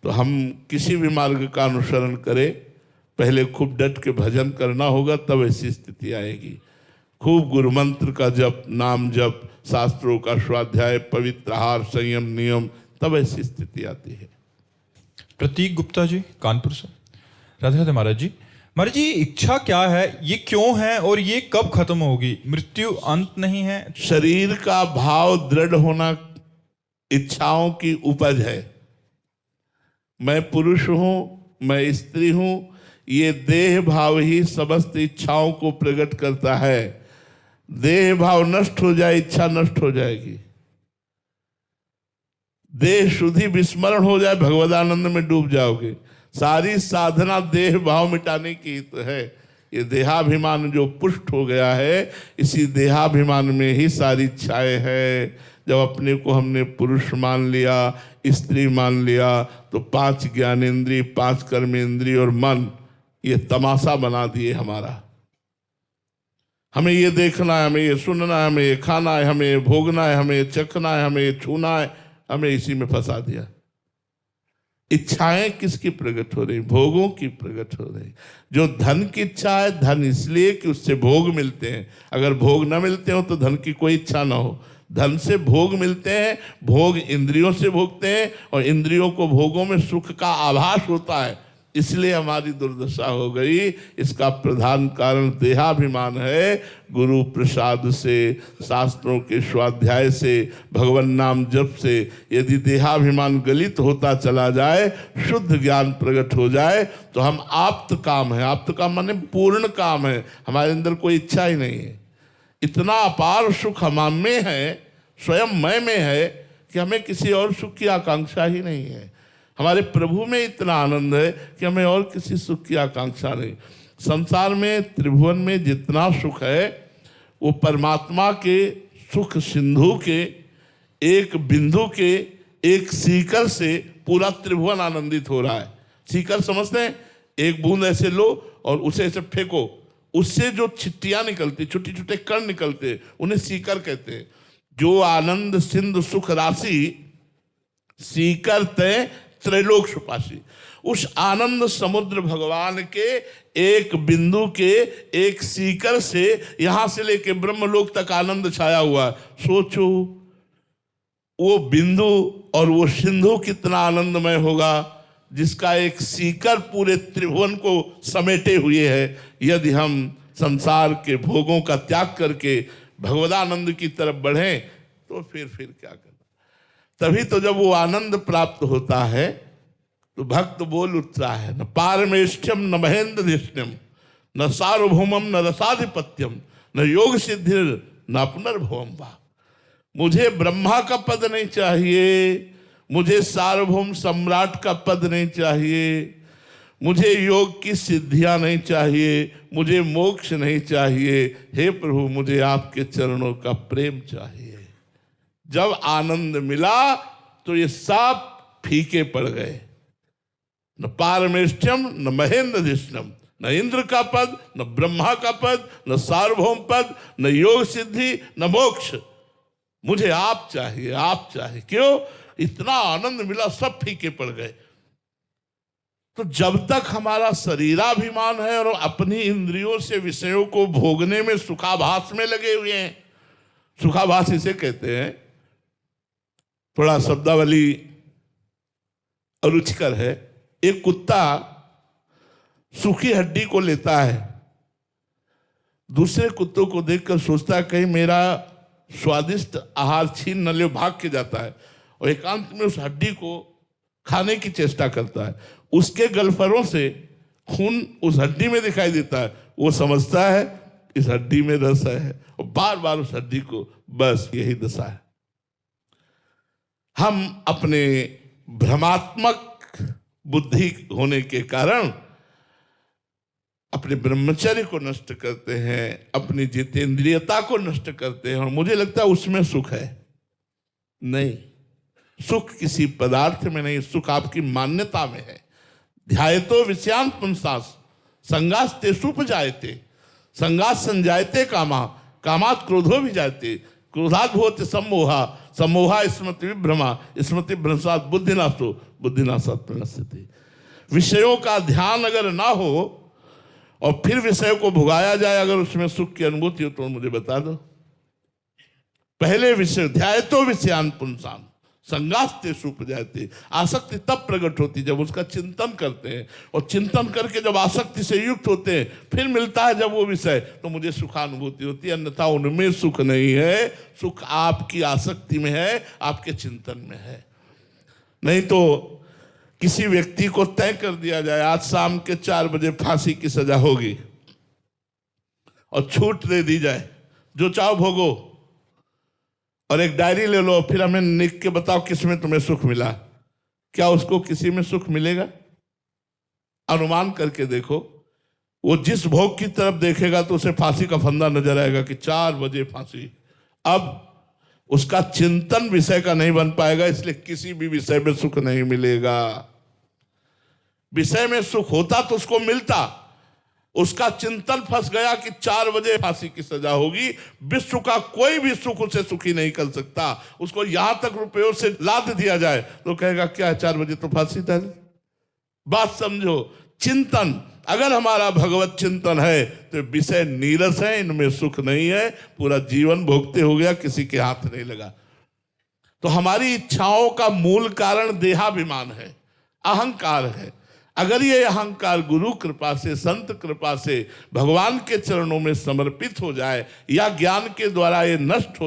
तो हम किसी भी मार्ग का अनुसरण करें, पहले खूब डट के भजन करना होगा, तब ऐसी स्थिति आएगी। खूब गुरु मंत्र का जप, नाम जप, शास्त्रों का स्वाध्याय, पवित्र आहार, संयम, नियम, तब ऐसी स्थिति आती है। प्रतीक गुप्ता जी, कानपुर से। राधे राधे महाराज जी। महाराज जी, इच्छा क्या है, ये क्यों है और ये कब खत्म होगी? मृत्यु अंत नहीं है। शरीर का भाव दृढ़ होना इच्छाओं की उपज है। मैं पुरुष हूं, मैं स्त्री हूं, ये देह भाव ही समस्त इच्छाओं को प्रकट करता है। देह भाव नष्ट हो जाए, इच्छा नष्ट हो जाएगी। देह शुद्धि विस्मरण हो जाए, भगवदानंद में डूब जाओगे। सारी साधना देह भाव मिटाने की तो है। ये देहाभिमान जो पुष्ट हो गया है, इसी देहाभिमान में ही सारी इच्छाएं हैं। जब अपने को हमने पुरुष मान लिया, स्त्री मान लिया, तो 5 ज्ञानेंद्रिय, 5 कर्मेंद्रिय और मन, ये तमाशा बना दिए हमारा। हमें ये देखना है, हमें ये सुनना है, हमें ये खाना है, हमें ये भोगना है, हमें ये चखना है, हमें ये छूना है, हमें इसी में फंसा दिया। इच्छाएं किसकी प्रकट हो रही? भोगों की प्रकट हो रही। जो धन की इच्छा है, धन इसलिए कि उससे भोग मिलते हैं। अगर भोग न मिलते हो तो धन की कोई इच्छा ना हो। धन से भोग मिलते हैं, भोग इंद्रियों से भोगते हैं, और इंद्रियों को भोगों में सुख का आभास होता है, इसलिए हमारी दुर्दशा हो गई। इसका प्रधान कारण देहाभिमान है। गुरु प्रसाद से, शास्त्रों के स्वाध्याय से, भगवान नाम जप से यदि देहाभिमान गलित होता चला जाए, शुद्ध ज्ञान प्रकट हो जाए, तो हम आप्त काम है। आप्त काम माने पूर्ण काम है। हमारे अंदर कोई इच्छा ही नहीं है। इतना अपार सुख हम में है, स्वयं मैं में है, कि हमें किसी और सुख की आकांक्षा ही नहीं है। हमारे प्रभु में इतना आनंद है कि हमें और किसी सुख की आकांक्षा नहीं। संसार में, त्रिभुवन में जितना सुख है, वो परमात्मा के सुख सिंधु के, एक बिंदु के, एक सीकर से पूरा त्रिभुवन आनंदित हो रहा है। सीकर समझते हैं? एक बूंद ऐसे लो और उसे ऐसे फेंको, उससे जो छिट्टियां निकलती, छोटे छोटे कण निकलते, उन्हें सीकर कहते हैं। जो आनंद सिंधु सुख राशि सीकर तय त्रैलोक सुपासी, उस आनंद समुद्र भगवान के एक बिंदु के, एक सीकर से यहां से लेके ब्रह्मलोक तक आनंद छाया हुआ। सोचो वो बिंदु और वो सिंधु कितना आनंदमय होगा, जिसका एक सीकर पूरे त्रिभुवन को समेटे हुए है। यदि हम संसार के भोगों का त्याग करके भगवदानंद की तरफ बढ़ें, तो फिर क्या करना। तभी तो जब वो आनंद प्राप्त होता है, तो भक्त बोल उठता है, न पारमेष्ठ्यम न महेंद्रधिष्ण्यम न सार्वभौमम न रसाधिपत्यम न योग सिद्धि न पुनर्भवम वा। मुझे ब्रह्मा का पद नहीं चाहिए, मुझे सार्वभौम सम्राट का पद नहीं चाहिए, मुझे योग की सिद्धियां नहीं चाहिए, मुझे मोक्ष नहीं चाहिए। हे प्रभु, मुझे आपके चरणों का प्रेम चाहिए। जब आनंद मिला तो ये सब फीके पड़ गए। न पारमेष्ठ्यम न महेंद्रधिष्ण्यम, न इंद्र का पद, न ब्रह्मा का पद, न सार्वभौम पद, न योग सिद्धि, न मोक्ष। मुझे आप चाहिए, आप चाहिए। क्यों? इतना आनंद मिला, सब फीके पड़ गए। तो जब तक हमारा शरीराभिमान है और अपनी इंद्रियों से विषयों को भोगने में सुखाभास में लगे हुए हैं, सुखाभास इसे कहते हैं, थोड़ा शब्दावली अरुचिकर है। एक कुत्ता सूखी हड्डी को लेता है, दूसरे कुत्तों को देखकर सोचता है कहीं मेरा स्वादिष्ट आहार छीन न ले, भाग के जाता है और एकांत में उस हड्डी को खाने की चेष्टा करता है। उसके गलफरों से खून उस हड्डी में दिखाई देता है। वो समझता है इस हड्डी में रस है, और बार बार उस हड्डी को, बस यही दशा है। हम अपने भ्रमात्मक बुद्धि होने के कारण अपने ब्रह्मचर्य को नष्ट करते हैं, अपनी जितेंद्रियता को नष्ट करते हैं, और मुझे लगता है उसमें सुख है। नहीं, सुख किसी पदार्थ में नहीं, सुख आपकी मान्यता में है। ध्यायतो विषयान पुंसास संगास्ते सुपजायते, संगास संजायते कामा, कामात क्रोधो भी जायते। क्रोधात् भवति सम्मोहा, सम्मोहा स्मृति विभ्रमा, स्मृति भ्रंशात् बुद्धिनाशो, बुद्धिनाशात् प्रणश्यति। विषयों का ध्यान अगर ना हो और फिर विषय को भुगाया जाए, अगर उसमें सुख की अनुभूति हो तो मुझे बता दो। पहले विषय ध्यायतो विषयान पुंसाम संगास्ते सुपजाते, आसक्ति तब प्रकट होती जब उसका चिंतन करते हैं, और चिंतन करके जब आसक्ति से युक्त होते हैं फिर मिलता है जब वो विषय, तो मुझे सुखानुभूति होती है। अन्यथा उनमें सुख नहीं है, सुख आपकी आसक्ति में है, आपके चिंतन में है। नहीं तो किसी व्यक्ति को तय कर दिया जाए आज शाम के 4 बजे फांसी की सजा होगी और छूट दे दी जाए, जो चाहो भोगो, और एक डायरी ले लो, फिर हमें लिख के बताओ किसमें तुम्हें सुख मिला। क्या उसको किसी में सुख मिलेगा? अनुमान करके देखो, वो जिस भोग की तरफ देखेगा तो उसे फांसी का फंदा नजर आएगा कि 4 बजे फांसी। अब उसका चिंतन विषय का नहीं बन पाएगा, इसलिए किसी भी विषय में सुख नहीं मिलेगा। विषय में सुख होता तो उसको मिलता, उसका चिंतन फंस गया कि 4 बजे फांसी की सजा होगी। विश्व का कोई भी सुख उसे सुखी नहीं कर सकता। उसको यहां तक रुपयों से लाद दिया जाए तो कहेगा क्या 4 बजे तो फांसी डाली। बात समझो, चिंतन अगर हमारा भगवत चिंतन है तो विषय नीरस है, इनमें सुख नहीं है, पूरा जीवन भोगते हो गया, किसी के हाथ नहीं लगा। तो हमारी इच्छाओं का मूल कारण देहाभिमान है, अहंकार है। अगर ये अहंकार गुरु कृपा से, संत कृपा से भगवान के चरणों में समर्पित हो जाए या ज्ञान के द्वारा ये नष्ट हो